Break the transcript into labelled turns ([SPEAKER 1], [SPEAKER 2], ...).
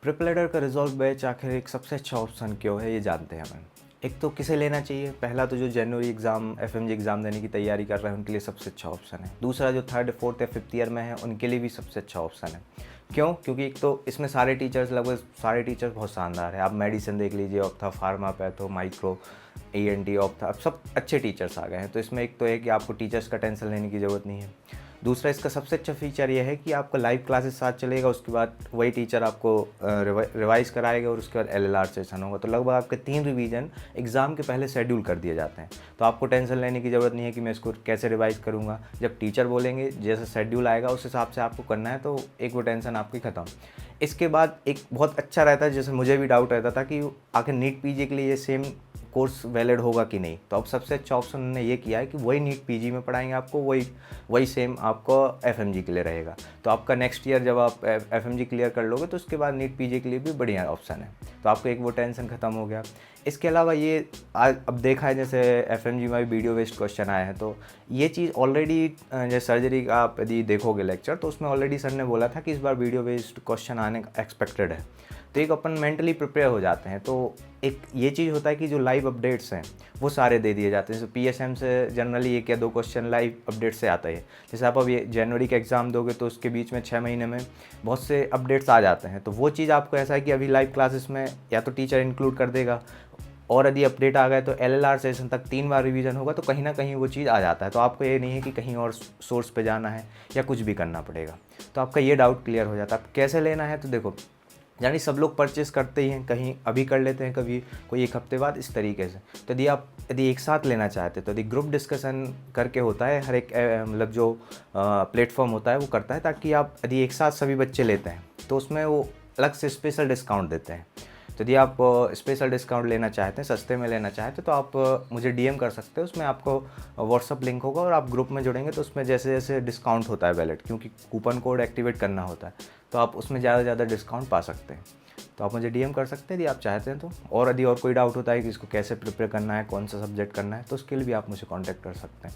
[SPEAKER 1] Prep का resolve batch आखिर एक सबसे अच्छा ऑप्शन क्यों है, ये जानते हैं हम। एक तो किसे लेना चाहिए, पहला तो जो जनवरी एग्ज़ाम एफएमजी एग्ज़ाम देने की तैयारी कर रहे हैं उनके लिए सबसे अच्छा ऑप्शन है। दूसरा जो थर्ड फोर्थ या फिफ्थ ईयर में है उनके लिए भी सबसे अच्छा ऑप्शन है। क्यों? क्योंकि एक तो इसमें सारे टीचर्स, लगभग सारे टीचर्स बहुत शानदार है। आप मेडिसिन देख लीजिए, ophtha, pharma, patho, micro, ENT, ophtha, अब सब अच्छे टीचर्स आ गए हैं। तो इसमें एक तो है कि आपको टीचर्स का टेंशन लेने की ज़रूरत नहीं है। दूसरा इसका सबसे अच्छा फीचर ये है कि आपका लाइव क्लासेस साथ चलेगा, उसके बाद वही टीचर आपको रिवाइज़ कराएगा और उसके बाद LLR सेशन होगा। तो लगभग आपके 3 रिवीजन एग्ज़ाम के पहले शेड्यूल कर दिए जाते हैं। तो आपको टेंशन लेने की ज़रूरत नहीं है कि मैं इसको कैसे रिवाइज़ करूँगा। जब टीचर बोलेंगे, जैसा शेड्यूल आएगा उस हिसाब से आपको करना है, तो एक वो टेंशन आपकी ख़त्म। इसके बाद एक बहुत अच्छा रहता है, जैसे मुझे भी डाउट रहता था कि आखिर नीट पीजी के लिए ये सेम कोर्स वैलिड होगा कि नहीं। तो अब सबसे अच्छा ऑप्शन उन्होंने ये किया है कि वही नीट पीजी में पढ़ाएंगे आपको, वही सेम आपको एफएमजी के लिए रहेगा। तो आपका नेक्स्ट ईयर जब आप एफएमजी क्लियर कर लोगे तो उसके बाद नीट पीजी के लिए भी बढ़िया ऑप्शन है। तो आपको एक वो टेंशन खत्म हो गया। इसके अलावा ये आज अब देखा है, जैसे एफएमजी में भी वीडियो बेस्ड क्वेश्चन आए हैं, तो ये चीज़ ऑलरेडी, जैसे सर्जरी का आप यदि देखोगे लेक्चर तो उसमें ऑलरेडी सर ने बोला था कि इस बार वीडियो बेस्ड क्वेश्चन आने एक्सपेक्टेड है। तो एक अपन मेंटली प्रिपेयर हो जाते हैं। तो एक ये चीज़ होता है कि जो लाइव अपडेट्स हैं वो सारे दे दिए जाते हैं। जैसे PSM से जनरली 1 या 2 क्वेश्चन लाइव अपडेट से आता है। जैसे आप अब ये जनवरी का एग्ज़ाम दोगे तो उसके बीच में 6 महीने में बहुत से अपडेट्स आ जाते हैं। तो वो चीज़ आपको ऐसा है कि अभी लाइव क्लासेस में या तो टीचर इंक्लूड कर देगा, और यदि अपडेट आ गए तो LLR सेशन तक 3 बार रिवीजन होगा, तो कहीं ना कहीं वो चीज़ आ जाता है। तो आपको ये नहीं है कि कहीं और सोर्स पे जाना है या कुछ भी करना पड़ेगा। तो आपका ये डाउट क्लियर हो जाता है। अब कैसे लेना है, तो देखो, यानी सब लोग परचेस करते ही हैं, कहीं अभी कर लेते हैं, कभी कोई 1 हफ्ते बाद, इस तरीके से। तो यदि एक साथ लेना चाहते तो यदि ग्रुप डिस्कशन करके होता है, हर एक मतलब जो प्लेटफॉर्म होता है वो करता है, ताकि आप यदि एक साथ सभी बच्चे लेते हैं तो उसमें वो अलग से स्पेशल डिस्काउंट देते हैं। तो यदि आप स्पेशल डिस्काउंट लेना चाहते हैं, सस्ते में लेना चाहते हैं, तो आप मुझे DM कर सकते हैं। उसमें आपको व्हाट्सअप लिंक होगा और आप ग्रुप में जुड़ेंगे तो उसमें जैसे जैसे डिस्काउंट होता है वैलिड, क्योंकि कूपन कोड एक्टिवेट करना होता है, तो आप उसमें ज़्यादा से ज़्यादा डिस्काउंट पा सकते हैं। तो आप मुझे DM कर सकते हैं यदि आप चाहते हैं तो। और यदि और कोई डाउट होता है कि इसको कैसे प्रिपेयर करना है, कौन सा सब्जेक्ट करना है, तो उसके लिए भी आप मुझे कॉन्टैक्ट कर सकते हैं।